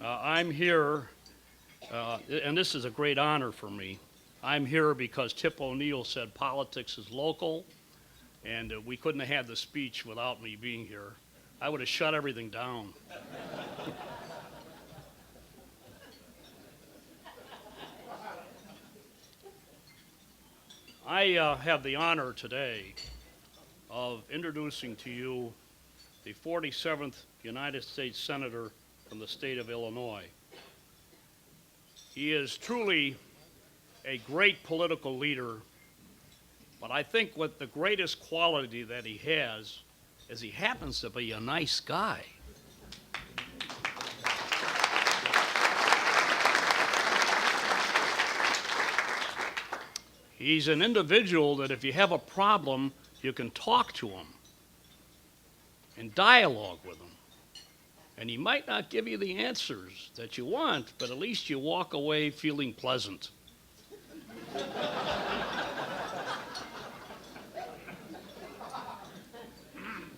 I'm here, and this is a great honor for me. I'm here because Tip O'Neill said politics is local, and we couldn't have had the speech without me being here. I would have shut everything down. I have the honor today of introducing to you the 47th United States Senator from the state of Illinois. He is truly a great political leader, but I think what the greatest quality that he has is he happens to be a nice guy. He's an individual that if you have a problem, you can talk to him and dialogue with him. And he might not give you the answers that you want, but at least you walk away feeling pleasant.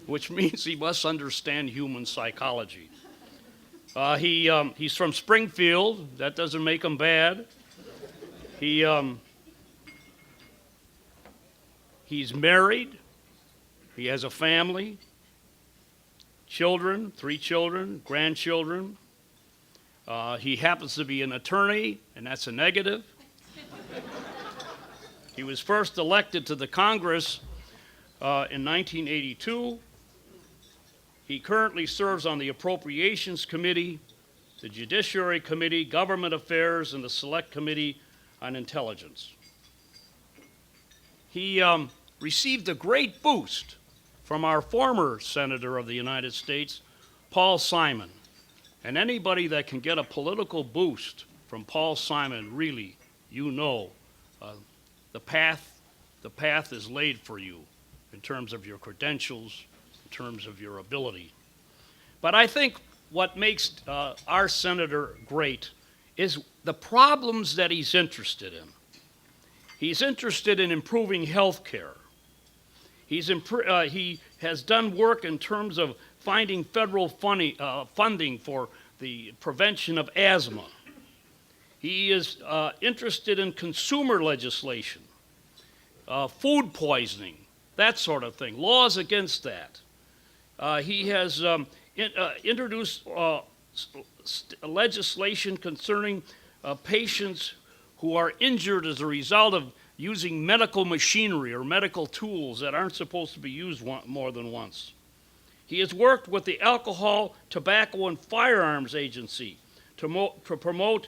Which means he must understand human psychology. He's from Springfield. That doesn't make him bad. He's married. He has a family, children, 3 children, grandchildren. He happens to be an attorney, and that's a negative. He was first elected to the Congress in 1982. He currently serves on the Appropriations Committee, the Judiciary Committee, Government Affairs, and the Select Committee on Intelligence. He received a great boost from our former Senator of the United States, Paul Simon. And anybody that can get a political boost from Paul Simon, really, you know, the path is laid for you in terms of your credentials, in terms of your ability. But I think what makes our senator great is the problems that he's interested in. He's interested in improving health care. He has done work in terms of finding federal funding for the prevention of asthma. He is interested in consumer legislation, food poisoning, that sort of thing, laws against that. He has introduced legislation concerning patients who are injured as a result of using medical machinery or medical tools that aren't supposed to be used more than once. He has worked with the Alcohol, Tobacco, and Firearms Agency to promote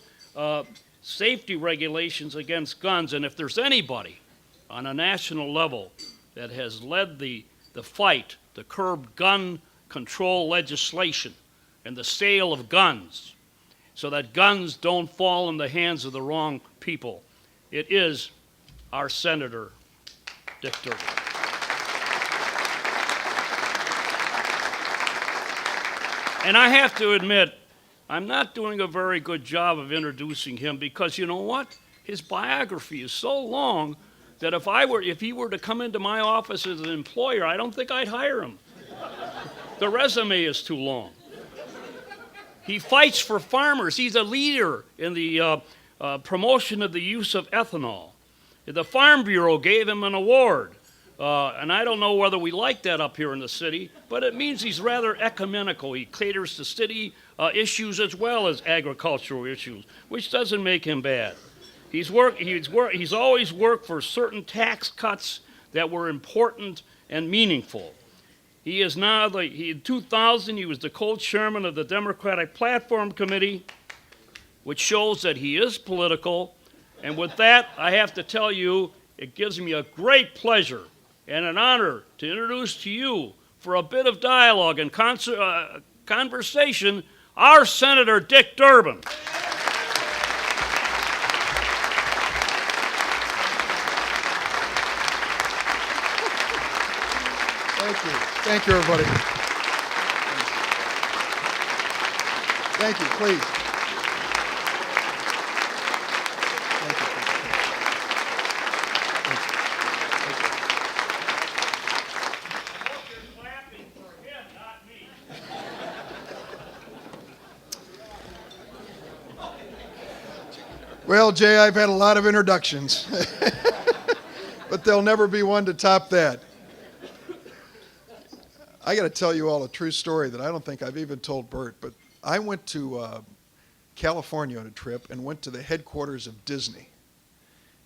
safety regulations against guns. And if there's anybody on a national level that has led the fight to curb gun control legislation and the sale of guns so that guns don't fall in the hands of the wrong people, it is our Senator, Dick Durbin. And I have to admit, I'm not doing a very good job of introducing him because you know what? His biography is so long that if he were to come into my office as an employer, I don't think I'd hire him. The resume is too long. He fights for farmers. He's a leader in the promotion of the use of ethanol. The Farm Bureau gave him an award, and I don't know whether we like that up here in the city, but it means he's rather ecumenical. He caters to city issues as well as agricultural issues, which doesn't make him bad. He's always worked for certain tax cuts that were important and meaningful. He is now, in 2000, he was the co-chairman of the Democratic Platform Committee, which shows that he is political. And with that, I have to tell you, it gives me a great pleasure and an honor to introduce to you, for a bit of dialogue and conversation, our Senator Dick Durbin. Thank you. Thank you, everybody. Thank you, please. Thank you. You're clapping for him, not me. Well, Jay, I've had a lot of introductions, but there'll never be one to top that. I got to tell you all a true story that I don't think I've even told Bert, but I went to California on a trip and went to the headquarters of Disney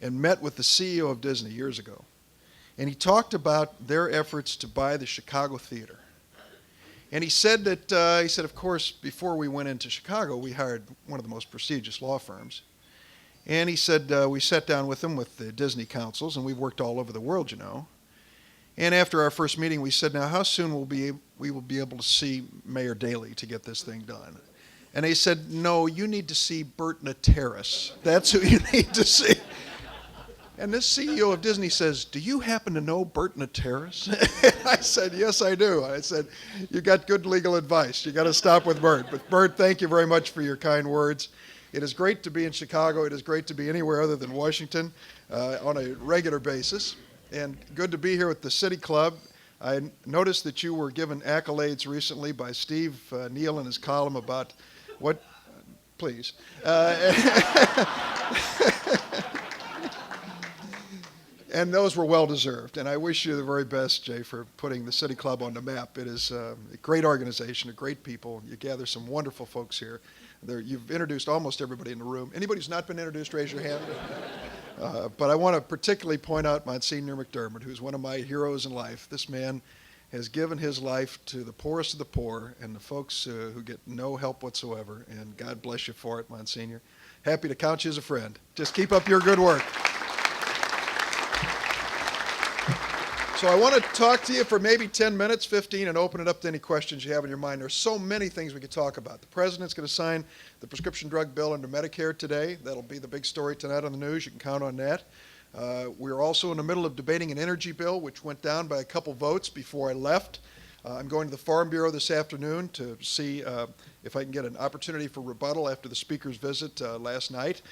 and met with the CEO of Disney years ago. And he talked about their efforts to buy the Chicago theater. And he said that, of course, before we went into Chicago, we hired one of the most prestigious law firms. And he said, we sat down with them with the Disney councils, and we've worked all over the world, you know. And after our first meeting, we said, now, how soon we will be able to see Mayor Daley to get this thing done? And they said, no, you need to see Bert Nateris. That's who you need to see. And this CEO of Disney says, do you happen to know Bert Nateris? I said, yes, I do. I said, you got good legal advice. You got to stop with Bert. But Bert, thank you very much for your kind words. It is great to be in Chicago. It is great to be anywhere other than Washington on a regular basis. And good to be here with the City Club. I noticed that you were given accolades recently by Steve Neal in his column about what, please. And those were well-deserved. And I wish you the very best, Jay, for putting the City Club on the map. It is a great organization, a great people. You gather some wonderful folks here. You've introduced almost everybody in the room. Anybody who's not been introduced, raise your hand. But I want to particularly point out Monsignor McDermott, who's one of my heroes in life. This man has given his life to the poorest of the poor and the folks who get no help whatsoever. And God bless you for it, Monsignor. Happy to count you as a friend. Just keep up your good work. So I want to talk to you for maybe 10 minutes, 15, and open it up to any questions you have in your mind. There's so many things we could talk about. The president's going to sign the prescription drug bill under Medicare today. That'll be the big story tonight on the news. You can count on that. We're also in the middle of debating an energy bill, which went down by a couple votes before I left. I'm going to the Farm Bureau this afternoon to see if I can get an opportunity for rebuttal after the Speaker's visit last night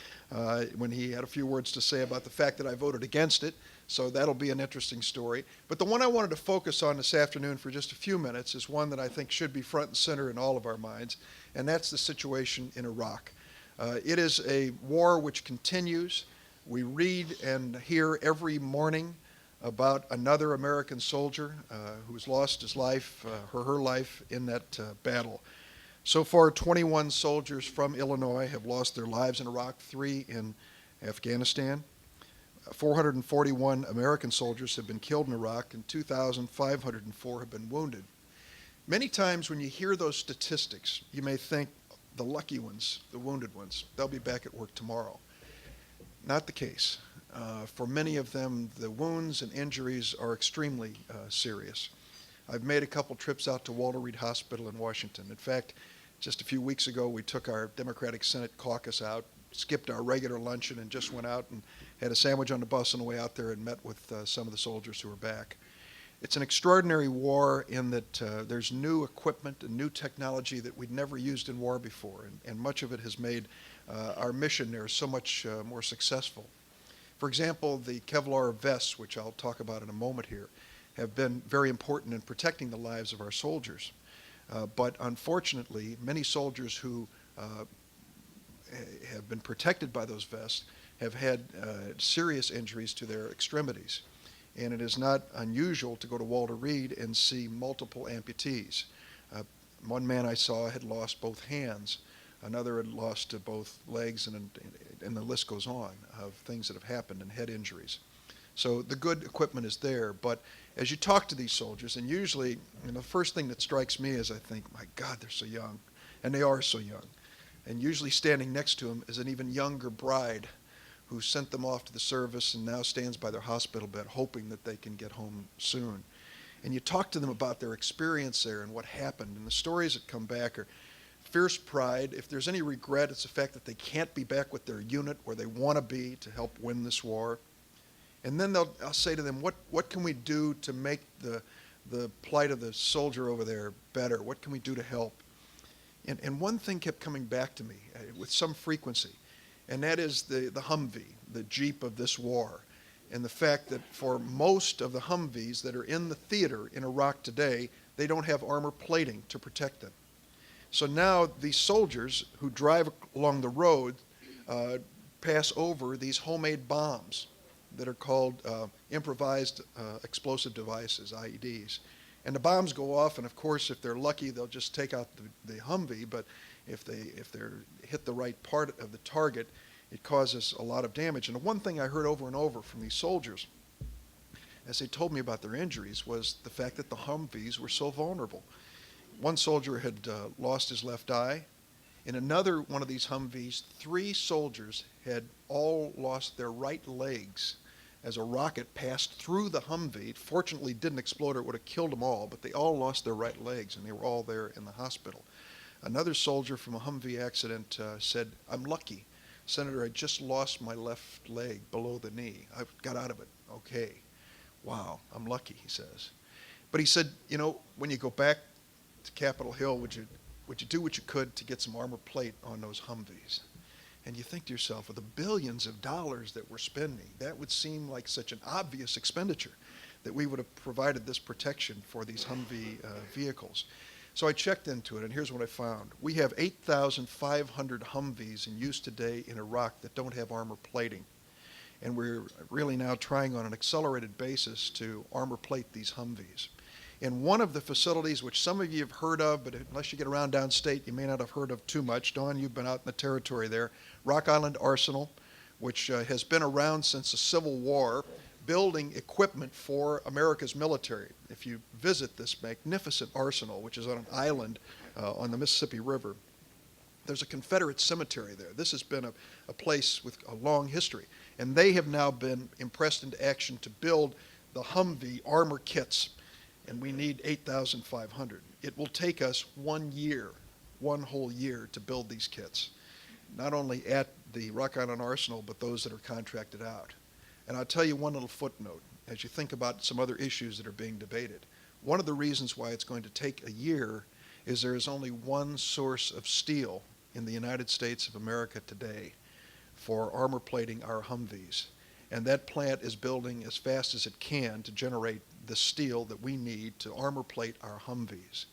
when he had a few words to say about the fact that I voted against it. So that'll be an interesting story. But the one I wanted to focus on this afternoon for just a few minutes is one that I think should be front and center in all of our minds, and that's the situation in Iraq. It is a war which continues. We read and hear every morning about another American soldier who's lost his life, her life in that battle. So far, 21 soldiers from Illinois have lost their lives in Iraq, 3 in Afghanistan. 441 American soldiers have been killed in Iraq, and 2,504 have been wounded. Many times when you hear those statistics, you may think the lucky ones, the wounded ones, they'll be back at work tomorrow. Not the case. For many of them, the wounds and injuries are extremely serious. I've made a couple trips out to Walter Reed Hospital in Washington. In fact, just a few weeks ago, we took our Democratic Senate caucus out, skipped our regular luncheon, and just went out and had a sandwich on the bus on the way out there and met with some of the soldiers who are back. It's an extraordinary war in that there's new equipment and new technology that we'd never used in war before, and much of it has made our mission there so much more successful. For example, the Kevlar vests, which I'll talk about in a moment here, have been very important in protecting the lives of our soldiers. But unfortunately, many soldiers who have been protected by those vests have had serious injuries to their extremities. And it is not unusual to go to Walter Reed and see multiple amputees. One man I saw had lost both hands. Another had lost both legs, and the list goes on of things that have happened and head injuries. So the good equipment is there, but as you talk to these soldiers, and usually the first thing that strikes me is I think, my God, they're so young, and they are so young. And usually standing next to them is an even younger bride who sent them off to the service and now stands by their hospital bed hoping that they can get home soon. And you talk to them about their experience there and what happened, and the stories that come back are fierce pride. If there's any regret, it's the fact that they can't be back with their unit where they want to be to help win this war. And then I'll say to them, what can we do to make the plight of the soldier over there better? What can we do to help? And one thing kept coming back to me with some frequency, and that is the Humvee, the Jeep of this war, and the fact that for most of the Humvees that are in the theater in Iraq today, they don't have armor plating to protect them. So now these soldiers who drive along the road pass over these homemade bombs that are called improvised explosive devices, IEDs. And the bombs go off, and of course, if they're lucky, they'll just take out the Humvee. But if they're hit the right part of the target, it causes a lot of damage. And the one thing I heard over and over from these soldiers, as they told me about their injuries, was the fact that the Humvees were so vulnerable. One soldier had lost his left eye. In another one of these Humvees, 3 soldiers had all lost their right legs as a rocket passed through the Humvee. It fortunately didn't explode or it would have killed them all, but they all lost their right legs, and they were all there in the hospital. Another soldier from a Humvee accident said, "I'm lucky. Senator, I just lost my left leg below the knee. I got out of it okay. Wow, I'm lucky," he says. But he said, when you go back to Capitol Hill, would you do what you could to get some armor plate on those Humvees? And you think to yourself, with the billions of dollars that we're spending, that would seem like such an obvious expenditure that we would have provided this protection for these Humvee vehicles. So I checked into it, and here's what I found. We have 8,500 Humvees in use today in Iraq that don't have armor plating. And we're really now trying on an accelerated basis to armor plate these Humvees. In one of the facilities, which some of you have heard of, but unless you get around downstate, you may not have heard of too much. Dawn, you've been out in the territory there. Rock Island Arsenal, which has been around since the Civil War, building equipment for America's military. If you visit this magnificent arsenal, which is on an island on the Mississippi River, there's a Confederate cemetery there. This has been a place with a long history. And they have now been impressed into action to build the Humvee armor kits. And we need 8,500. It will take us 1 year, one whole year, to build these kits, not only at the Rock Island Arsenal, but those that are contracted out. And I'll tell you one little footnote as you think about some other issues that are being debated. One of the reasons why it's going to take a year is there is only one source of steel in the United States of America today for armor plating our Humvees. And that plant is building as fast as it can to generate the steel that we need to armor plate our Humvees.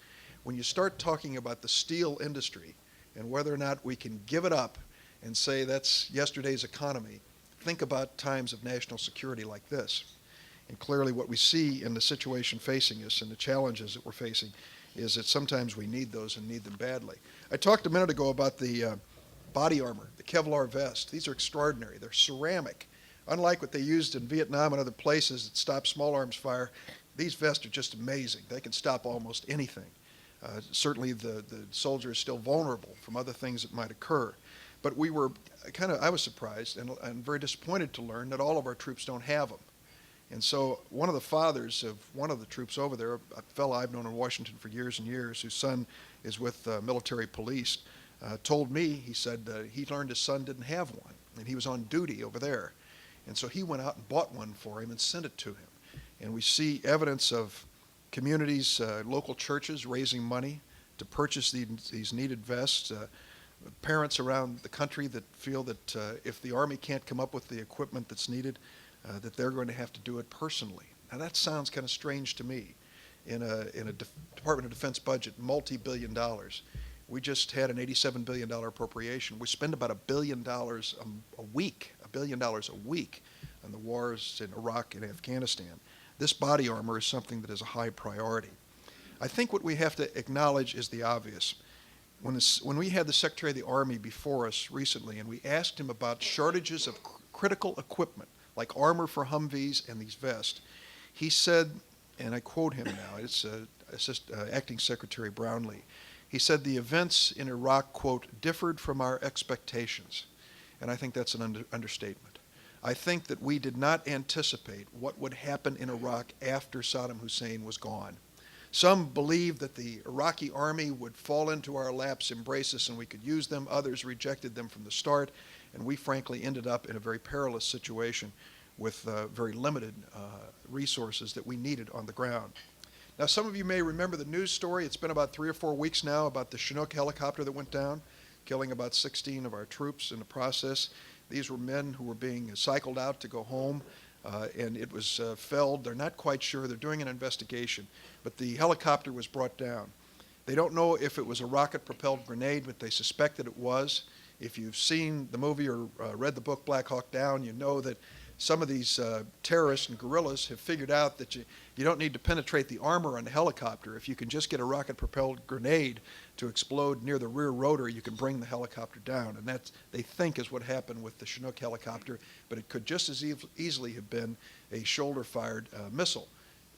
When you start talking about the steel industry and whether or not we can give it up and say that's yesterday's economy, think about times of national security like this. And clearly what we see in the situation facing us and the challenges that we're facing is that sometimes we need those and need them badly. I talked a minute ago about the body armor, the Kevlar vest. These are extraordinary. They're ceramic. Unlike what they used in Vietnam and other places that stop small arms fire, these vests are just amazing. They can stop almost anything. Certainly the soldier is still vulnerable from other things that might occur. But I was surprised and very disappointed to learn that all of our troops don't have them. And so one of the fathers of one of the troops over there, a fellow I've known in Washington for years and years, whose son is with military police, told me, he said he learned his son didn't have one, and he was on duty over there. And so he went out and bought one for him and sent it to him. And we see evidence of communities, local churches raising money to purchase these needed vests. Parents around the country that feel that if the Army can't come up with the equipment that's needed, that they're going to have to do it personally. Now that sounds kind of strange to me. In a Department of Defense budget, multi-billion dollars. We just had an $87 billion appropriation. We spend about $1 billion a week on the wars in Iraq and Afghanistan. This body armor is something that is a high priority. I think what we have to acknowledge is the obvious. When we had the Secretary of the Army before us recently and we asked him about shortages of critical equipment, like armor for Humvees and these vests, he said, and I quote him now, it's Acting Secretary Brownlee, he said the events in Iraq, quote, differed from our expectations. And I think that's an understatement. I think that we did not anticipate what would happen in Iraq after Saddam Hussein was gone. Some believed that the Iraqi army would fall into our laps, embrace us, and we could use them. Others rejected them from the start, and we frankly ended up in a very perilous situation with very limited resources that we needed on the ground. Now, some of you may remember the news story. It's been about 3 or 4 weeks now about the Chinook helicopter that went down, killing about 16 of our troops in the process. These were men who were being cycled out to go home, and it was felled. They're not quite sure. They're doing an investigation, but the helicopter was brought down. They don't know if it was a rocket-propelled grenade, but they suspect that it was. If you've seen the movie or read the book Black Hawk Down, you know that some of these terrorists and guerrillas have figured out that you don't need to penetrate the armor on a helicopter. If you can just get a rocket-propelled grenade to explode near the rear rotor, you can bring the helicopter down. And that, they think, is what happened with the Chinook helicopter, but it could just as easily have been a shoulder-fired missile,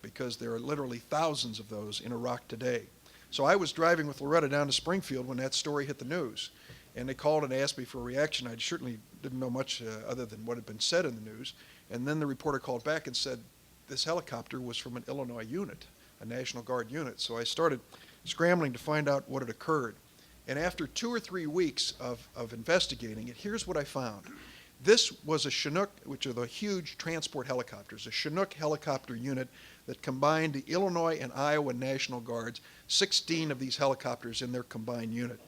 because there are literally thousands of those in Iraq today. So I was driving with Loretta down to Springfield when that story hit the news. And they called and asked me for a reaction. I certainly didn't know much other than what had been said in the news. And then the reporter called back and said this helicopter was from an Illinois unit, a National Guard unit. So I started scrambling to find out what had occurred. And after 2 or 3 weeks of investigating it, here's what I found. This was a Chinook, which are the huge transport helicopters, a Chinook helicopter unit that combined the Illinois and Iowa National Guards, 16 of these helicopters in their combined unit.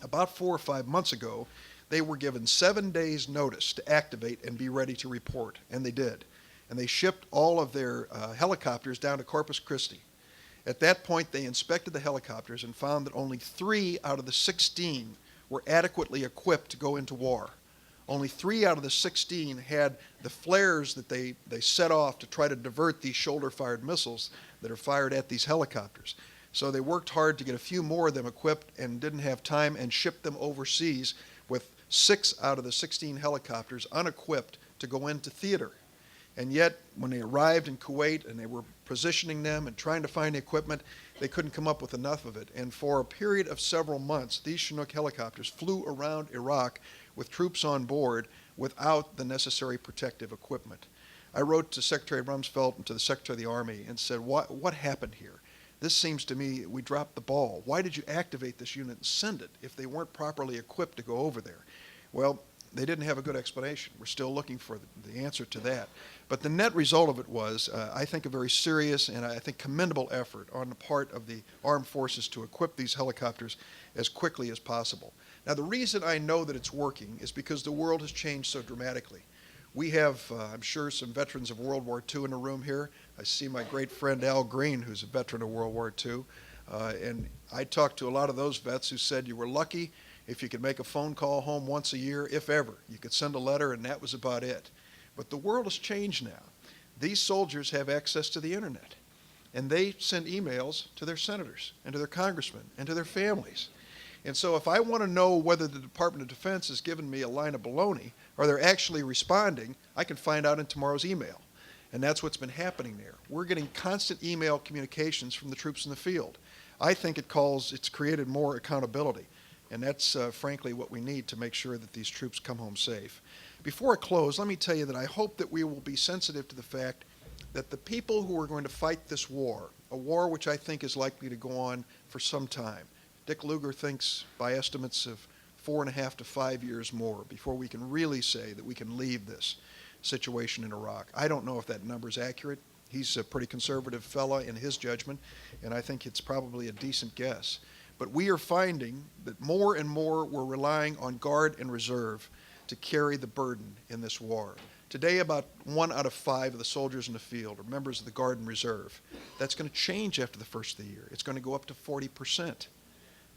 About 4 or 5 months ago, they were given 7 days' notice to activate and be ready to report, and they did. And they shipped all of their helicopters down to Corpus Christi. At that point, they inspected the helicopters and found that only 3 out of the 16 were adequately equipped to go into war. Only 3 out of the 16 had the flares that they set off to try to divert these shoulder-fired missiles that are fired at these helicopters. So they worked hard to get a few more of them equipped and didn't have time and shipped them overseas with 6 out of the 16 helicopters unequipped to go into theater. And yet, when they arrived in Kuwait and they were positioning them and trying to find the equipment, they couldn't come up with enough of it. And for a period of several months, these Chinook helicopters flew around Iraq with troops on board without the necessary protective equipment. I wrote to Secretary Rumsfeld and to the Secretary of the Army and said, what happened here? This seems to me we dropped the ball. Why did you activate this unit and send it if they weren't properly equipped to go over there? Well, they didn't have a good explanation. We're still looking for the answer to that. But the net result of it was, I think, a very serious and I think commendable effort on the part of the armed forces to equip these helicopters as quickly as possible. Now, the reason I know that it's working is because the world has changed so dramatically. We have, I'm sure, some veterans of World War II in the room here. I see my great friend Al Green, who's a veteran of World War II. And I talked to a lot of those vets who said you were lucky if you could make a phone call home once a year, if ever. You could send a letter, and that was about it. But the world has changed now. These soldiers have access to the internet, and they send emails to their senators and to their congressmen and to their families. And so if I want to know whether the Department of Defense has given me a line of baloney or they're actually responding, I can find out in tomorrow's email. And that's what's been happening there. We're getting constant email communications from the troops in the field. I think it's created more accountability. And that's frankly what we need to make sure that these troops come home safe. Before I close, let me tell you that I hope that we will be sensitive to the fact that the people who are going to fight this war, a war which I think is likely to go on for some time, Dick Lugar thinks by estimates of 4.5 to 5 years more before we can really say that we can leave this situation in Iraq. I don't know if that number is accurate. He's a pretty conservative fella in his judgment, and I think it's probably a decent guess. But we are finding that more and more we're relying on Guard and Reserve to carry the burden in this war. Today, about 1 out of 5 of the soldiers in the field are members of the Guard and Reserve. That's going to change after the first of the year. It's going to go up to 40%.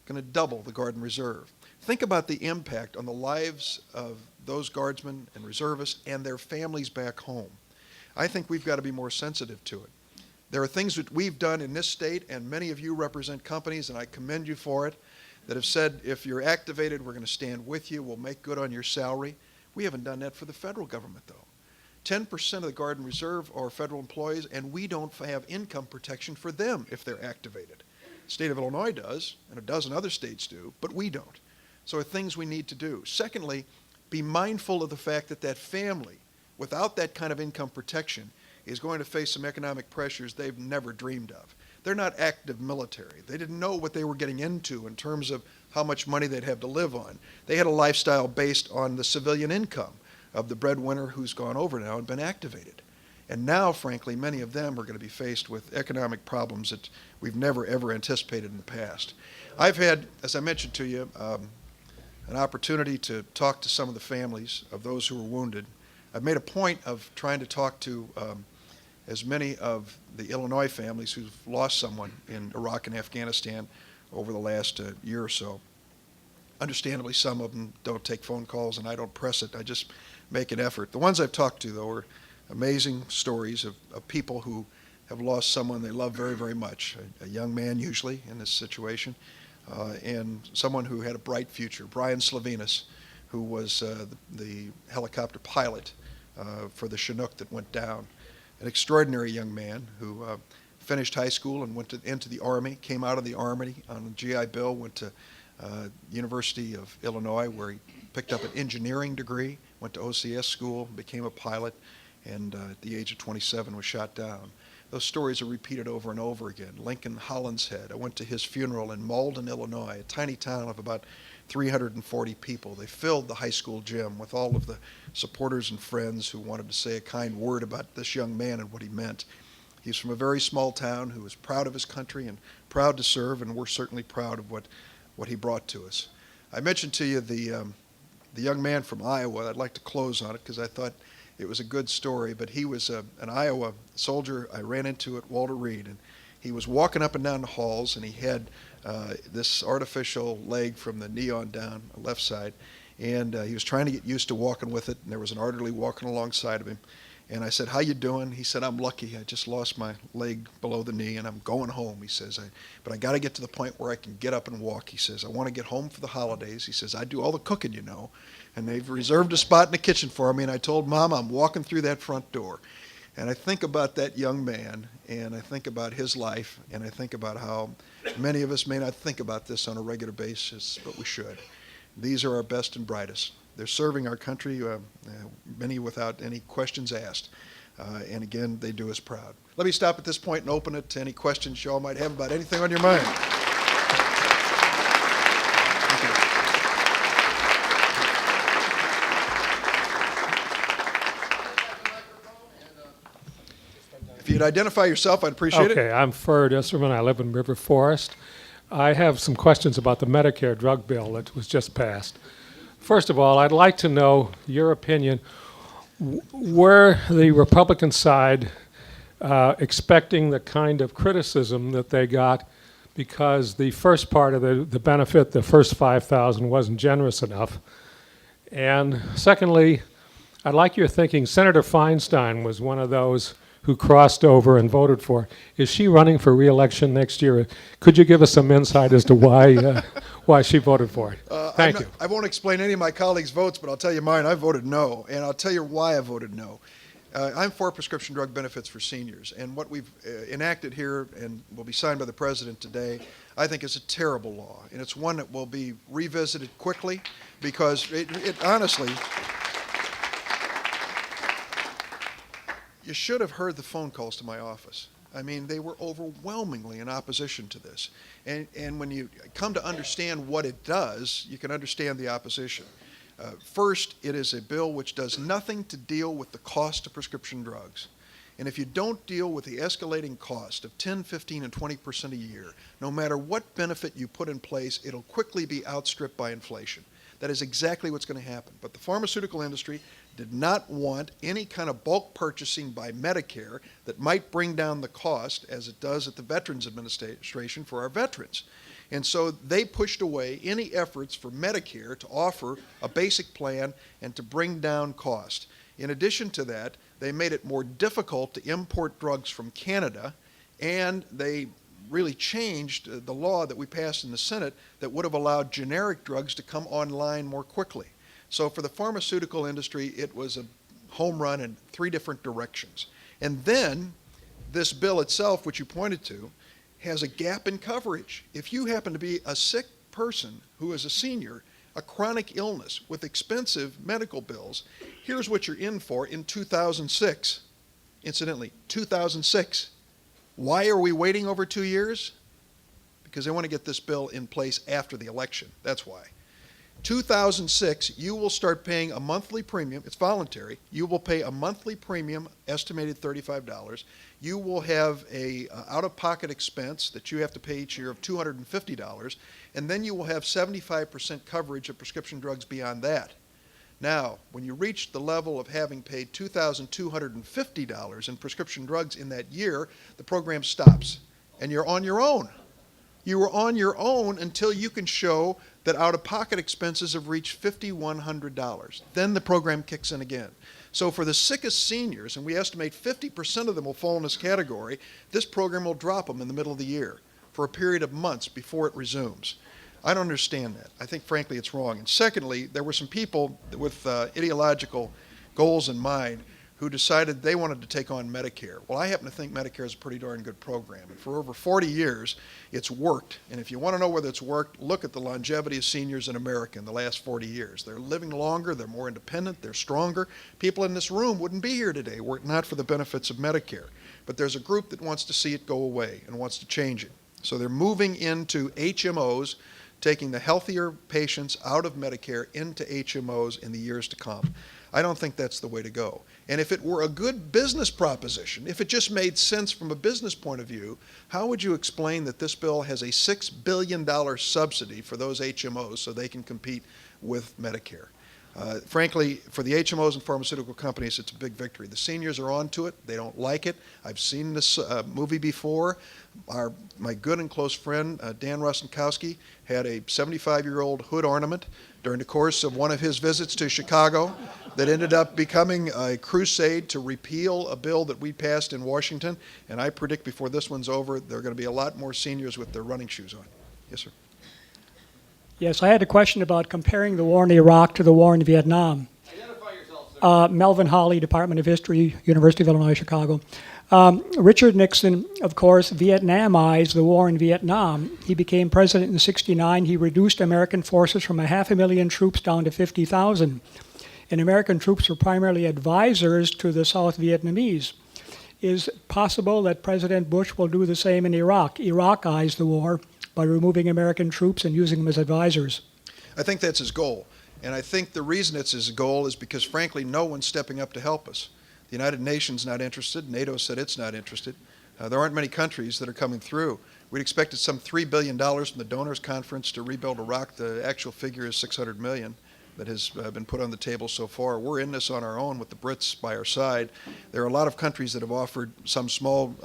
Going to double the Guard and Reserve. Think about the impact on the lives of those guardsmen and reservists and their families back home. I think we've got to be more sensitive to it. There are things that we've done in this state, and many of you represent companies, and I commend you for it, that have said, if you're activated, we're going to stand with you, we'll make good on your salary. We haven't done that for the federal government, though. 10% of the Guard and Reserve are federal employees, and we don't have income protection for them if they're activated. The state of Illinois does, and a dozen other states do, but we don't. So are things we need to do. Secondly, be mindful of the fact that that family, without that kind of income protection, is going to face some economic pressures they've never dreamed of. They're not active military. They didn't know what they were getting into in terms of how much money they'd have to live on. They had a lifestyle based on the civilian income of the breadwinner who's gone over now and been activated. And now, frankly, many of them are going to be faced with economic problems that we've never, ever anticipated in the past. I've had, as I mentioned to you, an opportunity to talk to some of the families of those who were wounded. I've made a point of trying to talk to as many of the Illinois families who've lost someone in Iraq and Afghanistan over the last year or so. Understandably, some of them don't take phone calls, and I don't press it. I just make an effort. The ones I've talked to, though, are amazing stories of people who have lost someone they love very, very much. A young man, usually, in this situation, and someone who had a bright future. Brian Slavinas, who was the helicopter pilot for the Chinook that went down. An extraordinary young man who finished high school and went into the Army, came out of the Army on a GI Bill, went to University of Illinois, where he picked up an engineering degree, went to OCS school, became a pilot, and at the age of 27 was shot down. Those stories are repeated over and over again. Lincoln Hollinshead, I went to his funeral in Malden, Illinois, a tiny town of about 340 people. They filled the high school gym with all of the supporters and friends who wanted to say a kind word about this young man and what he meant. He's from a very small town who was proud of his country and proud to serve, and we're certainly proud of what he brought to us. I mentioned to you the young man from Iowa. I'd like to close on it because I thought it was a good story, but he was an Iowa soldier I ran into at Walter Reed, and he was walking up and down the halls, and he had this artificial leg from the knee on down, left side, and he was trying to get used to walking with it, and there was an orderly walking alongside of him. And I said, "How you doing?" He said, "I'm lucky. I just lost my leg below the knee, and I'm going home." He says, "But I got to get to the point where I can get up and walk." He says, "I want to get home for the holidays." He says, "I do all the cooking, you know, and they've reserved a spot in the kitchen for me, and I told Mom I'm walking through that front door." And I think about that young man, and I think about his life, and I think about how many of us may not think about this on a regular basis, but we should. These are our best and brightest. They're serving our country, many without any questions asked. And again, they do us proud. Let me stop at this point and open it to any questions you all might have about anything on your mind. Thank you. If you'd identify yourself, I'd appreciate it. Okay, I'm Ferd Isserman. I live in River Forest. I have some questions about the Medicare drug bill that was just passed. First of all, I'd like to know your opinion. Were the Republican side expecting the kind of criticism that they got because the first part of the benefit, the first $5,000, wasn't generous enough? And secondly, I'd like your thinking. Senator Feinstein was one of those who crossed over and voted for it. Is she running for re-election next year? Could you give us some insight as to why she voted for it? Thank you. I won't explain any of my colleagues' votes, but I'll tell you mine. I voted no, and I'll tell you why I voted no. I'm for prescription drug benefits for seniors, and what we've enacted here and will be signed by the President today, I think is a terrible law, and it's one that will be revisited quickly because it honestly, you should have heard the phone calls to my office. I mean, they were overwhelmingly in opposition to this. And when you come to understand what it does, you can understand the opposition. First, it is a bill which does nothing to deal with the cost of prescription drugs. And if you don't deal with the escalating cost of 10, 15, and 20% a year, no matter what benefit you put in place, it'll quickly be outstripped by inflation. That is exactly what's going to happen. But the pharmaceutical industry did not want any kind of bulk purchasing by Medicare that might bring down the cost, as it does at the Veterans Administration for our veterans. And so they pushed away any efforts for Medicare to offer a basic plan and to bring down cost. In addition to that, they made it more difficult to import drugs from Canada, and they really changed the law that we passed in the Senate that would have allowed generic drugs to come online more quickly. So for the pharmaceutical industry, it was a home run in 3 different directions. And then this bill itself, which you pointed to, has a gap in coverage. If you happen to be a sick person who is a senior, a chronic illness with expensive medical bills, here's what you're in for in 2006. Incidentally, 2006. Why are we waiting over 2 years? Because they want to get this bill in place after the election. That's why. 2006, you will start paying a monthly premium. It's voluntary. You will pay a monthly premium, estimated $35. You will have a out-of-pocket expense that you have to pay each year of $250, and then you will have 75% coverage of prescription drugs beyond that. Now, when you reach the level of having paid $2,250 in prescription drugs in that year, the program stops, and you're on your own. You are on your own until you can show that out-of-pocket expenses have reached $5,100. Then the program kicks in again. So for the sickest seniors, and we estimate 50% of them will fall in this category, this program will drop them in the middle of the year for a period of months before it resumes. I don't understand that. I think, frankly, it's wrong. And secondly, there were some people with ideological goals in mind who decided they wanted to take on Medicare. Well, I happen to think Medicare is a pretty darn good program. And for over 40 years, it's worked. And if you want to know whether it's worked, look at the longevity of seniors in America in the last 40 years. They're living longer, they're more independent, they're stronger. People in this room wouldn't be here today were it not for the benefits of Medicare. But there's a group that wants to see it go away and wants to change it. So they're moving into HMOs, taking the healthier patients out of Medicare into HMOs in the years to come. I don't think that's the way to go. And if it were a good business proposition, if it just made sense from a business point of view, how would you explain that this bill has a $6 billion subsidy for those HMOs so they can compete with Medicare? Frankly, for the HMOs and pharmaceutical companies, it's a big victory. The seniors are onto it. They don't like it. I've seen this movie before. My good and close friend, Dan Rostenkowski, had a 75-year-old hood ornament during the course of one of his visits to Chicago that ended up becoming a crusade to repeal a bill that we passed in Washington. And I predict before this one's over, there are going to be a lot more seniors with their running shoes on. Yes, sir. Yes, I had a question about comparing the war in Iraq to the war in Vietnam. Identify yourself, sir. Melvin Hawley, Department of History, University of Illinois, Chicago. Richard Nixon, of course, Vietnamized the war in Vietnam. He became president in '69. He reduced American forces from 500,000 troops down to 50,000. And American troops were primarily advisors to the South Vietnamese. Is it possible that President Bush will do the same in Iraq, Iraqize the war, by removing American troops and using them as advisors? I think that's his goal. And I think the reason it's his goal is because, frankly, no one's stepping up to help us. The United Nations not interested. NATO said it's not interested. There aren't many countries that are coming through. We'd expected some $3 billion from the donors conference to rebuild Iraq. The actual figure is $600 million that has been put on the table so far. We're in this on our own with the Brits by our side. There are a lot of countries that have offered some small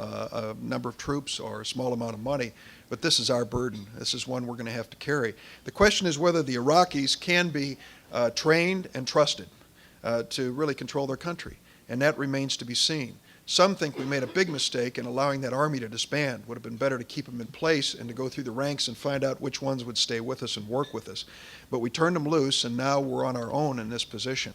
number of troops or a small amount of money. But this is our burden. This is one we're going to have to carry. The question is whether the Iraqis can be trained and trusted to really control their country. And that remains to be seen. Some think we made a big mistake in allowing that army to disband. Would have been better to keep them in place and to go through the ranks and find out which ones would stay with us and work with us. But we turned them loose, and now we're on our own in this position.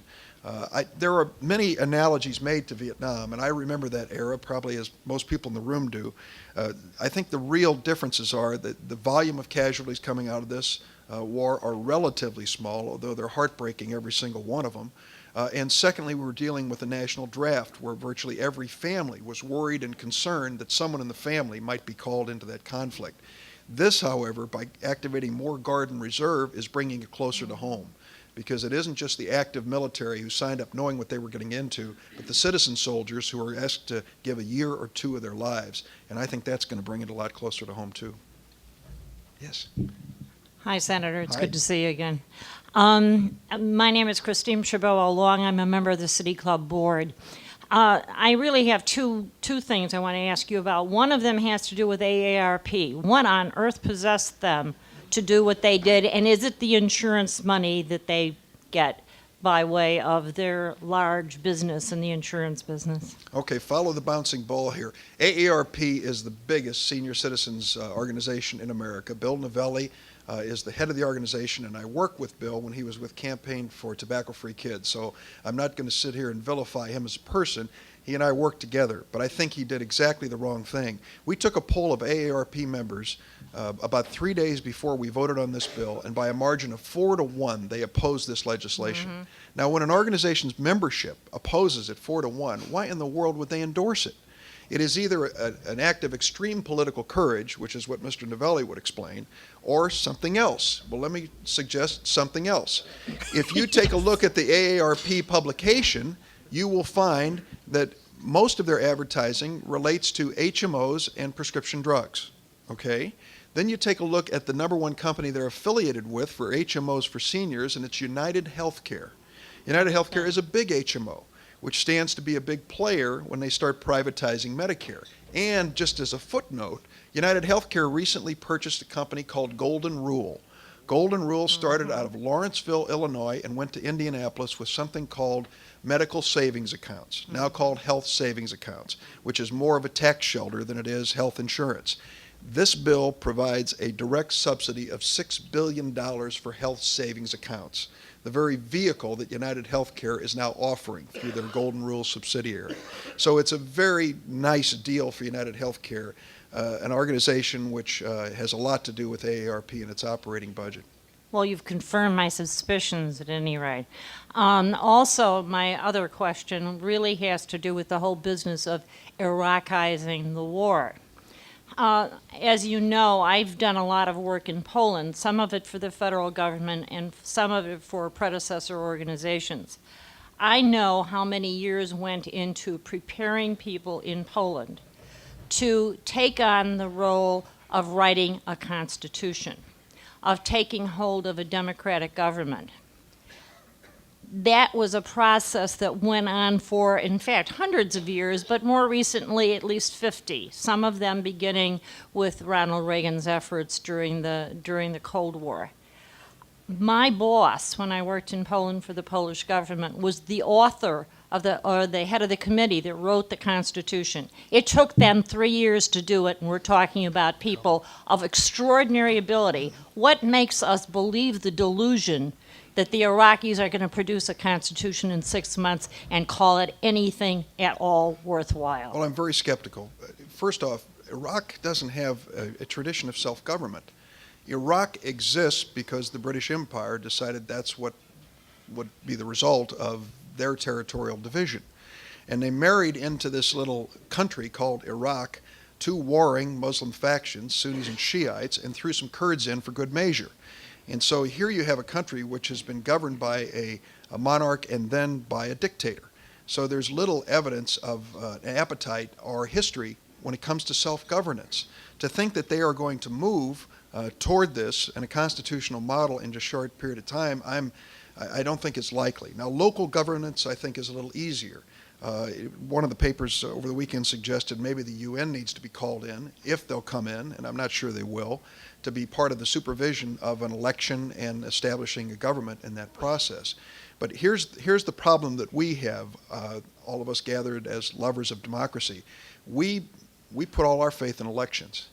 There are many analogies made to Vietnam, and I remember that era, probably as most people in the room do. I think the real differences are that the volume of casualties coming out of this war are relatively small, although they're heartbreaking, every single one of them. And secondly, we were dealing with a national draft where virtually every family was worried and concerned that someone in the family might be called into that conflict. This, however, by activating more Guard and Reserve, is bringing it closer to home, because it isn't just the active military who signed up knowing what they were getting into, but the citizen soldiers who are asked to give a year or two of their lives. And I think that's going to bring it a lot closer to home, too. Yes. Hi, Senator. It's Hi. good to see you again. My name is Christine Chabot Long. I'm a member of the City Club Board. I really have two things I want to ask you about. One of them has to do with AARP. What on earth possessed them to do what they did, and is it the insurance money that they get by way of their large business in the insurance business? Okay, follow the bouncing ball here. AARP is the biggest senior citizens organization in America. Bill Novelli is the head of the organization, and I worked with Bill when he was with Campaign for Tobacco-Free Kids. So I'm not going to sit here and vilify him as a person. He and I worked together, but I think he did exactly the wrong thing. We took a poll of AARP members about 3 days before we voted on this bill, and by a margin of 4-1, they opposed this legislation. Mm-hmm. Now, when an organization's membership opposes it 4-1, why in the world would they endorse it? It is either an act of extreme political courage, which is what Mr. Novelli would explain, or something else. Well, let me suggest something else. If you take a look at the AARP publication, you will find that most of their advertising relates to HMOs and prescription drugs, okay? Then you take a look at the number one company they're affiliated with for HMOs for seniors, and it's United Healthcare. United Healthcare is a big HMO. which stands to be a big player when they start privatizing Medicare. And just as a footnote, United Healthcare recently purchased a company called Golden Rule. Golden Rule started out of Lawrenceville, Illinois, and went to Indianapolis with something called medical savings accounts, now called health savings accounts, which is more of a tax shelter than it is health insurance. This bill provides a direct subsidy of $6 billion for health savings accounts, the very vehicle that United Healthcare is now offering through their Golden Rule subsidiary. So it's a very nice deal for United Healthcare, an organization which has a lot to do with AARP and its operating budget. Well, you've confirmed my suspicions at any rate. Also, my other question really has to do with the whole business of Iraqizing the war. As you know, I've done a lot of work in Poland, some of it for the federal government and some of it for predecessor organizations. I know how many years went into preparing people in Poland to take on the role of writing a constitution, of taking hold of a democratic government. That was a process that went on for, in fact, hundreds of years, but more recently, at least 50, some of them beginning with Ronald Reagan's efforts during the Cold War. My boss, when I worked in Poland for the Polish government, was the author of the head of the committee that wrote the Constitution. It took them 3 years to do it, and we're talking about people of extraordinary ability. What makes us believe the delusion that the Iraqis are going to produce a constitution in 6 months and call it anything at all worthwhile? Well, I'm very skeptical. First off, Iraq doesn't have a tradition of self-government. Iraq exists because the British Empire decided that's what would be the result of their territorial division. And they married into this little country called Iraq two warring Muslim factions, Sunnis and Shiites, and threw some Kurds in for good measure. And so here you have a country which has been governed by a monarch and then by a dictator. So there's little evidence of an appetite or history when it comes to self-governance. To think that they are going to move toward this and a constitutional model in just a short period of time, I don't think it's likely. Now, local governance, I think, is a little easier. One of the papers over the weekend suggested maybe the UN needs to be called in, if they'll come in, and I'm not sure they will, to be part of the supervision of an election and establishing a government in that process. But here's the problem that we have, all of us gathered as lovers of democracy. We put all our faith in elections.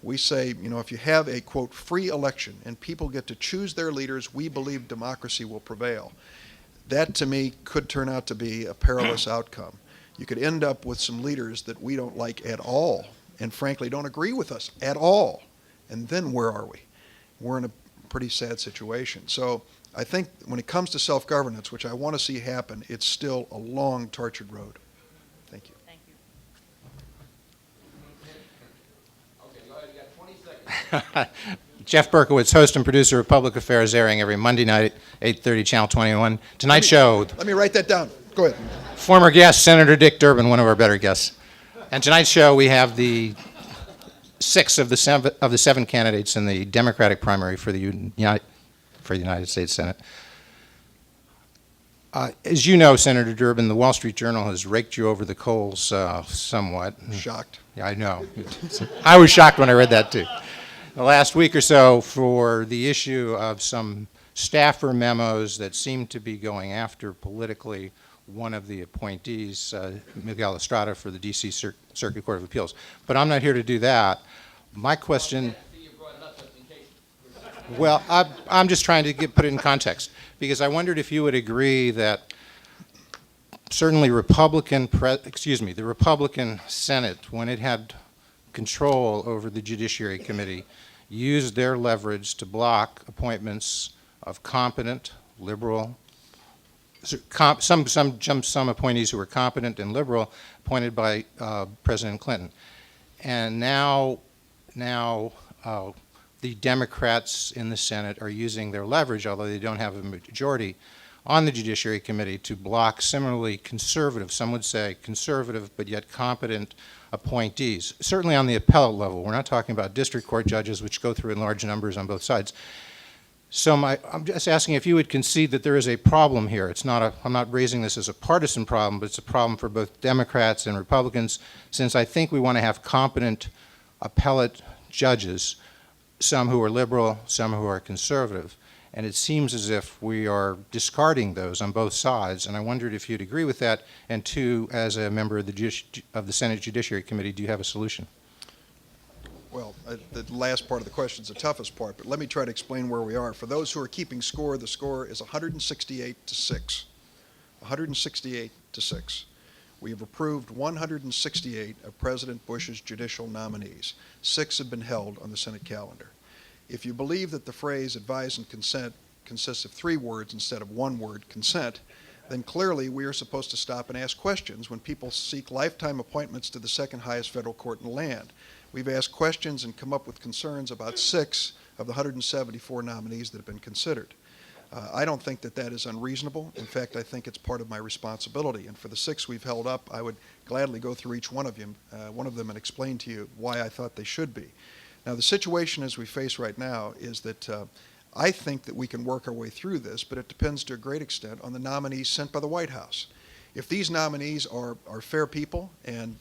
We say, you know, if you have a, quote, free election and people get to choose their leaders, we believe democracy will prevail. That, to me, could turn out to be a perilous outcome. You could end up with some leaders that we don't like at all and, frankly, don't agree with us at all. And then where are we? We're in a pretty sad situation. So I think when it comes to self-governance, which I want to see happen, it's still a long, tortured road. Thank you. Thank you. Jeff Berkowitz, host and producer of Public Affairs, airing every Monday night at 8:30, Channel 21. Tonight's show, Let me write that down. Go ahead. former guest, Senator Dick Durbin, one of our better guests. And tonight's show, we have the 6 of the 7 candidates in the Democratic primary for the United States Senate. As you know, Senator Durbin, the Wall Street Journal has raked you over the coals somewhat. Shocked. Yeah, I know. I was shocked when I read that, too. The last week or so for the issue of some staffer memos that seem to be going after politically one of the appointees, Miguel Estrada, for the D.C. Circuit Court of Appeals. But I'm not here to do that. My question... Well, I'm just trying to put it in context, because I wondered if you would agree that certainly the Republican Senate, when it had control over the Judiciary Committee, used their leverage to block appointments of competent, liberal, some appointees who were competent and liberal, appointed by President Clinton. And now the Democrats in the Senate are using their leverage, although they don't have a majority on the Judiciary Committee, to block similarly conservative, some would say conservative but yet competent appointees. Certainly on the appellate level. We're not talking about district court judges, which go through in large numbers on both sides. So I'm just asking if you would concede that there is a problem here. I'm not raising this as a partisan problem, but it's a problem for both Democrats and Republicans, since I think we want to have competent appellate judges, some who are liberal, some who are conservative. And it seems as if we are discarding those on both sides, and I wondered if you'd agree with that, and two, as a member of the Senate Judiciary Committee, do you have a solution? Well, the last part of the question is the toughest part, but let me try to explain where we are. For those who are keeping score, the score is 168-6. 168-6. We have approved 168 of President Bush's judicial nominees. 6 have been held on the Senate calendar. If you believe that the phrase advise and consent consists of 3 words instead of 1 word, consent, then clearly we are supposed to stop and ask questions when people seek lifetime appointments to the second highest federal court in the land. We've asked questions and come up with concerns about 6 of the 174 nominees that have been considered. I don't think that that is unreasonable. In fact, I think it's part of my responsibility. And for the 6 we've held up, I would gladly go through each one of them and explain to you why I thought they should be. Now, the situation as we face right now is that I think that we can work our way through this, but it depends to a great extent on the nominees sent by the White House. If these nominees are fair people, and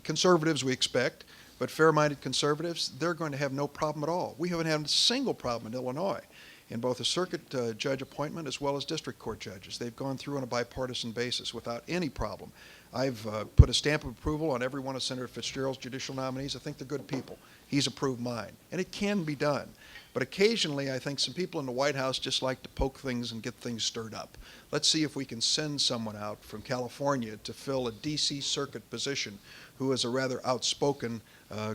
conservatives we expect, but fair-minded conservatives, they're going to have no problem at all. We haven't had a single problem in Illinois in both a circuit judge appointment as well as district court judges. They've gone through on a bipartisan basis without any problem. I've put a stamp of approval on every one of Senator Fitzgerald's judicial nominees. I think they're good people. He's approved mine. And it can be done. But occasionally, I think some people in the White House just like to poke things and get things stirred up. Let's see if we can send someone out from California to fill a D.C. circuit position who is a rather outspoken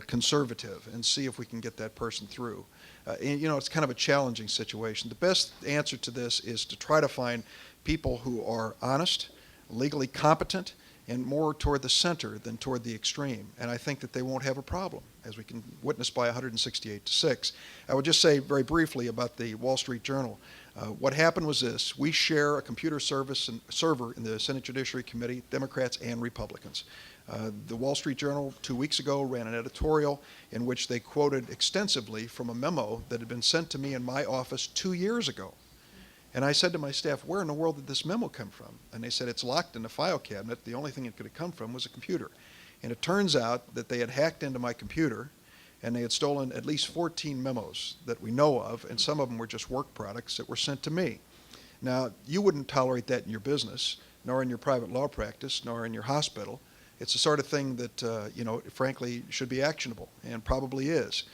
conservative, and see if we can get that person through. And, you know, it's kind of a challenging situation. The best answer to this is to try to find people who are honest, legally competent, and more toward the center than toward the extreme. And I think that they won't have a problem, as we can witness by 168-6. I would just say very briefly about the Wall Street Journal. What happened was this. We share a computer server in the Senate Judiciary Committee, Democrats and Republicans. The Wall Street Journal 2 weeks ago ran an editorial in which they quoted extensively from a memo that had been sent to me in my office 2 years ago. And I said to my staff, where in the world did this memo come from? And they said, it's locked in the file cabinet. The only thing it could have come from was a computer. And it turns out that they had hacked into my computer, and they had stolen at least 14 memos that we know of, and some of them were just work products that were sent to me. Now, you wouldn't tolerate that in your business, nor in your private law practice, nor in your hospital. It's the sort of thing that, you know, frankly, should be actionable, and probably is.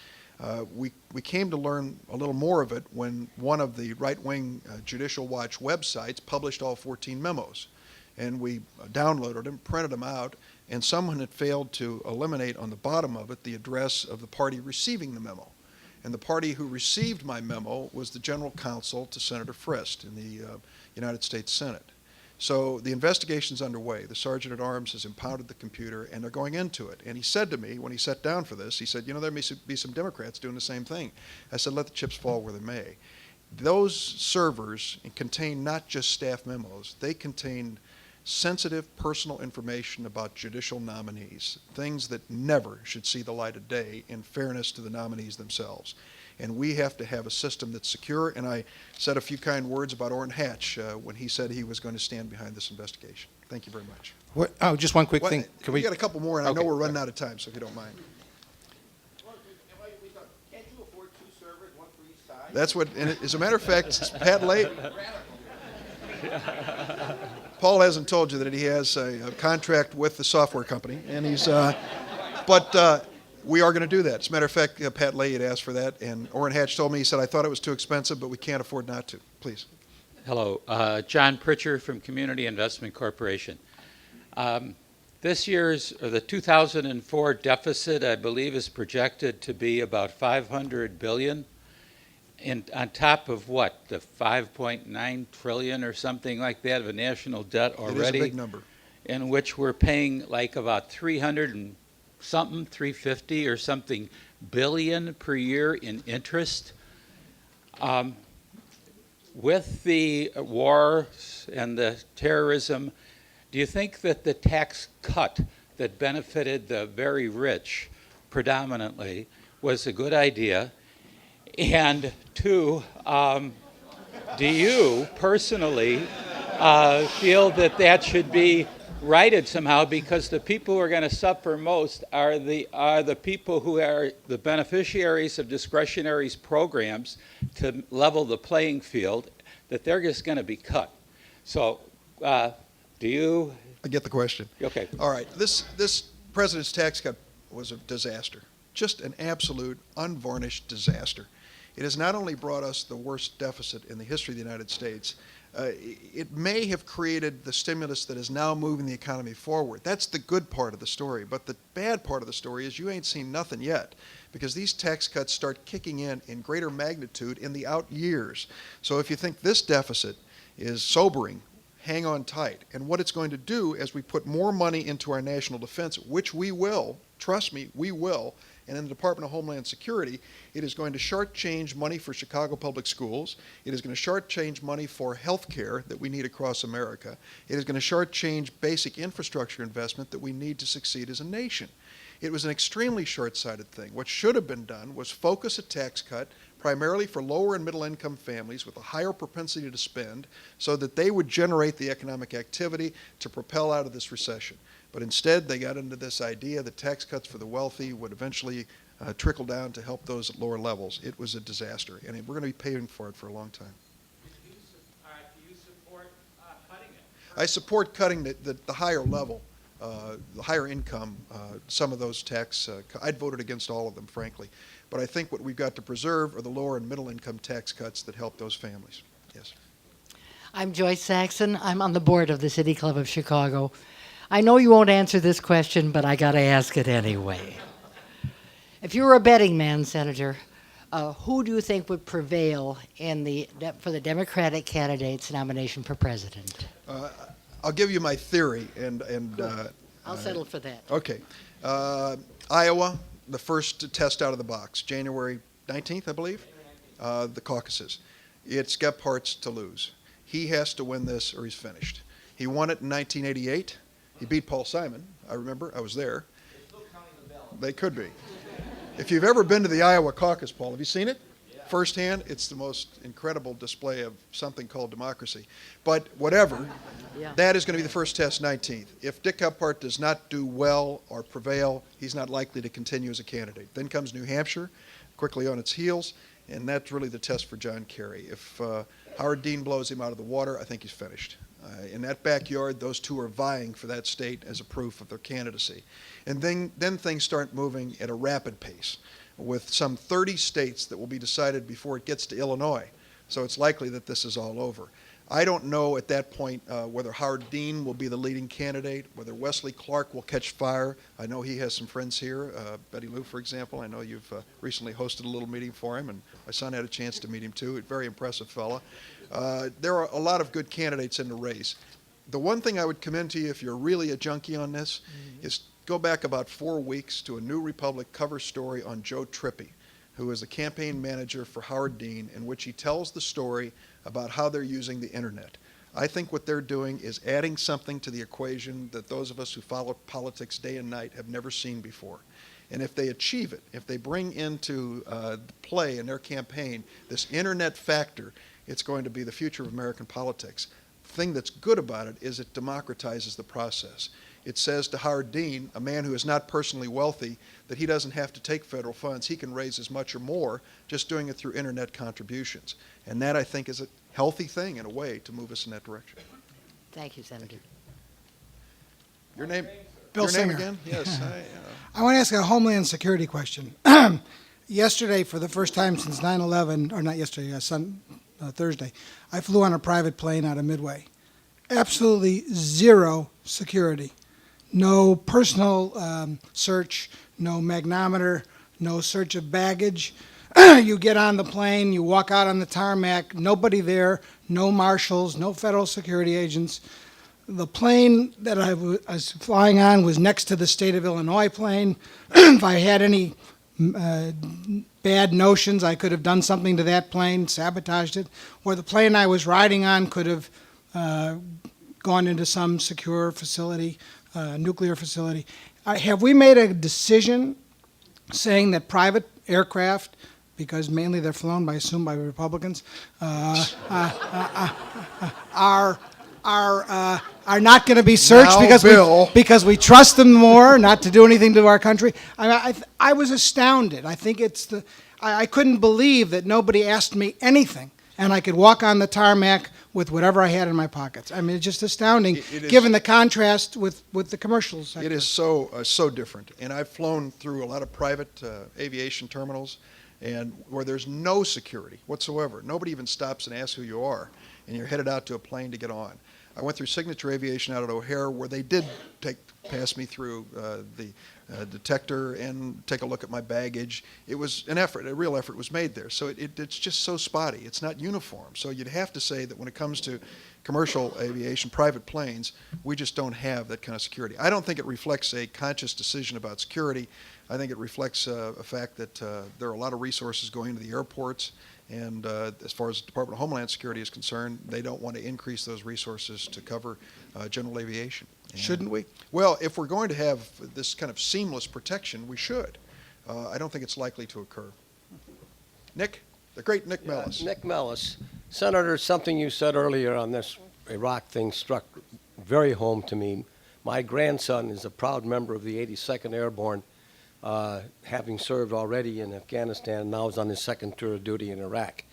We came to learn a little more of it when one of the right-wing Judicial Watch websites published all 14 memos. And we downloaded them, printed them out, and someone had failed to eliminate on the bottom of it the address of the party receiving the memo. And the party who received my memo was the general counsel to Senator Frist in the United States Senate. So the investigation's underway. The Sergeant at Arms has impounded the computer, and they're going into it. And he said to me, when he sat down for this, he said, you know, there may be some Democrats doing the same thing. I said, let the chips fall where they may. Those servers contain not just staff memos. They contain sensitive personal information about judicial nominees, things that never should see the light of day in fairness to the nominees themselves. And we have to have a system that's secure. And I said a few kind words about Orrin Hatch when he said he was going to stand behind this investigation. Thank you very much. Oh, just one quick thing. We got a couple more, and I know Okay. we're running out of time, so if you don't mind. Can't you afford 2 servers, one for each side? That's what, and as a matter of fact, Pat Late, Paul hasn't told you that he has a contract with the software company, and he's, we are going to do that. As a matter of fact, Pat Lay had asked for that, and Orrin Hatch told me, he said, I thought it was too expensive, but we can't afford not to. Please. Hello, John Pritchard from Community Investment Corporation. This year's, or the 2004 deficit, I believe, is projected to be about $500 billion, on top of what, the 5.9 trillion or something like that of a national debt already? It is a big number. In which we're paying like about 300 and something, 350 or something billion per year in interest. With the wars and the terrorism, do you think that the tax cut that benefited the very rich predominantly was a good idea? And 2, do you personally feel that that should be righted somehow, because the people who are going to suffer most are the people who are the beneficiaries of discretionary programs to level the playing field, that they're just going to be cut. So do you? I get the question. Okay. All right. This president's tax cut was a disaster, just an absolute unvarnished disaster. It has not only brought us the worst deficit in the history of the United States, it may have created the stimulus that is now moving the economy forward. That's the good part of the story. But the bad part of the story is you ain't seen nothing yet, because these tax cuts start kicking in greater magnitude in the out years. So if you think this deficit is sobering, hang on tight. And what it's going to do as we put more money into our national defense, which we will, trust me, we will, and in the Department of Homeland Security, it is going to shortchange money for Chicago public schools. It is going to shortchange money for health care that we need across America. It is going to shortchange basic infrastructure investment that we need to succeed as a nation. It was an extremely short-sighted thing. What should have been done was focus a tax cut primarily for lower and middle income families with a higher propensity to spend, so that they would generate the economic activity to propel out of this recession. But instead, they got into this idea that tax cuts for the wealthy would eventually trickle down to help those at lower levels. It was a disaster, and we're going to be paying for it for a long time. Do you support cutting it? I support cutting the higher level, the higher income, some of those tax. I'd voted against all of them, frankly. But I think what we've got to preserve are the lower and middle income tax cuts that help those families. Yes. I'm Joyce Saxon. I'm on the board of the City Club of Chicago. I know you won't answer this question, but I got to ask it anyway. If you were a betting man, Senator, who do you think would prevail for the Democratic candidate's nomination for president? I'll give you my theory, and I'll settle for that. Okay. Iowa, the first test out of the box, January 19th, I believe, the caucuses. It's Gephardt's to lose. He has to win this or he's finished. He won it in 1988. He beat Paul Simon. I remember. I was there. They're still counting the ballots. They could be. If you've ever been to the Iowa caucus, Paul, have you seen it? Yeah. Firsthand, it's the most incredible display of something called democracy. But whatever, that is going to be the first test, 19th. If Dick Gephardt does not do well or prevail, he's not likely to continue as a candidate. Then comes New Hampshire, quickly on its heels, and that's really the test for John Kerry. If Howard Dean blows him out of the water, I think he's finished. In that backyard, those two are vying for that state as a proof of their candidacy. And then things start moving at a rapid pace, with some 30 states that will be decided before it gets to Illinois. So it's likely that this is all over. I don't know at that point whether Howard Dean will be the leading candidate, whether Wesley Clark will catch fire. I know he has some friends here, Betty Lou, for example. I know you've recently hosted a little meeting for him, and my son had a chance to meet him too. A very impressive fella. There are a lot of good candidates in the race. The one thing I would commend to you, if you're really a junkie on this, is go back about 4 weeks to a New Republic cover story on Joe Trippi, who is the campaign manager for Howard Dean, in which he tells the story about how they're using the internet. I think what they're doing is adding something to the equation that those of us who follow politics day and night have never seen before. And if they achieve it, if they bring into play in their campaign this internet factor, it's going to be the future of American politics. The thing that's good about it is it democratizes the process. It says to Howard Dean, a man who is not personally wealthy, that he doesn't have to take federal funds. He can raise as much or more just doing it through internet contributions. And that, I think, is a healthy thing in a way to move us in that direction. Thank you, Senator. Your name? Bill Your name Singer. again? Yes. I want to ask a Homeland Security question. Yesterday, for the first time since 9/11, or not yesterday, Thursday, I flew on a private plane out of Midway. Absolutely zero security. No personal search, no magnometer, no search of baggage. You get on the plane, you walk out on the tarmac, nobody there, no marshals, no federal security agents. The plane that I was flying on was next to the state of Illinois plane. If I had any bad notions, I could have done something to that plane, sabotaged it, or the plane I was riding on could have gone into some secure facility, nuclear facility. Have we made a decision saying that private aircraft because mainly they're flown, I assume, by Republicans, are not going to be searched Now, because Bill. because we trust them more not to do anything to our country. I was astounded. I think I couldn't believe that nobody asked me anything, and I could walk on the tarmac with whatever I had in my pockets. I mean, it's just astounding, It is- given the contrast with the commercial sector. It is so different. And I've flown through a lot of private aviation terminals and where there's no security whatsoever. Nobody even stops and asks who you are, and you're headed out to a plane to get on. I went through Signature Aviation out at O'Hare where they did pass me through the detector and take a look at my baggage. It was an effort, a real effort was made there. So it's just so spotty. It's not uniform. So you'd have to say that when it comes to commercial aviation, private planes, we just don't have that kind of security. I don't think it reflects a conscious decision about security. I think it reflects a fact that there are a lot of resources going into the airports, and as far as the Department of Homeland Security is concerned, they don't want to increase those resources to cover general aviation. And, Shouldn't we? well, if we're going to have this kind of seamless protection, we should. I don't think it's likely to occur. Nick? The great Nick Mellis. Nick Mellis. Senator, something you said earlier on this Iraq thing struck very home to me. My grandson is a proud member of the 82nd Airborne, having served already in Afghanistan, now is on his second tour of duty in Iraq.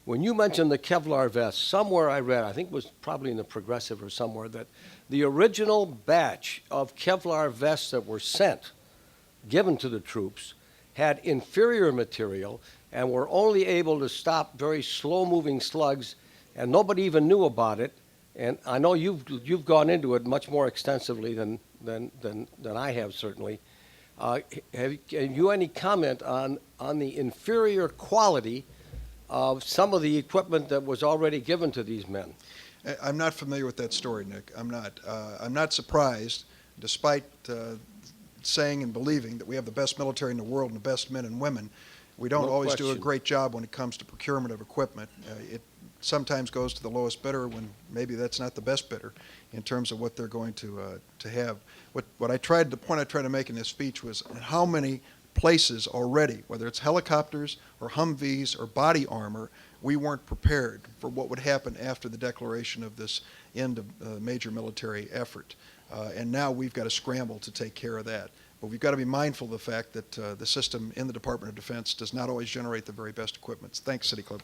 When you mentioned the Kevlar vest, somewhere I read, I think it was probably in the Progressive or somewhere, that the original batch of Kevlar vests that were sent, given to the troops, had inferior material and were only able to stop very slow-moving slugs, and nobody even knew about it. And I know you've gone into it much more extensively than I have, certainly. Have you any comment on the inferior quality of some of the equipment that was already given to these men? I'm not familiar with that story, Nick. I'm not. I'm not surprised, despite saying and believing that we have the best military in the world and the best men and women. We don't No always do a question. great job when it comes to procurement of equipment. It sometimes goes to the lowest bidder when maybe that's not the best bidder in terms of what they're going to have. The point I tried to make in this speech was how many places already, whether it's helicopters or Humvees or body armor, we weren't prepared for what would happen after the declaration of this end of major military effort. And now we've got to scramble to take care of that. But we've got to be mindful of the fact that the system in the Department of Defense does not always generate the very best equipment. Thanks, City Club.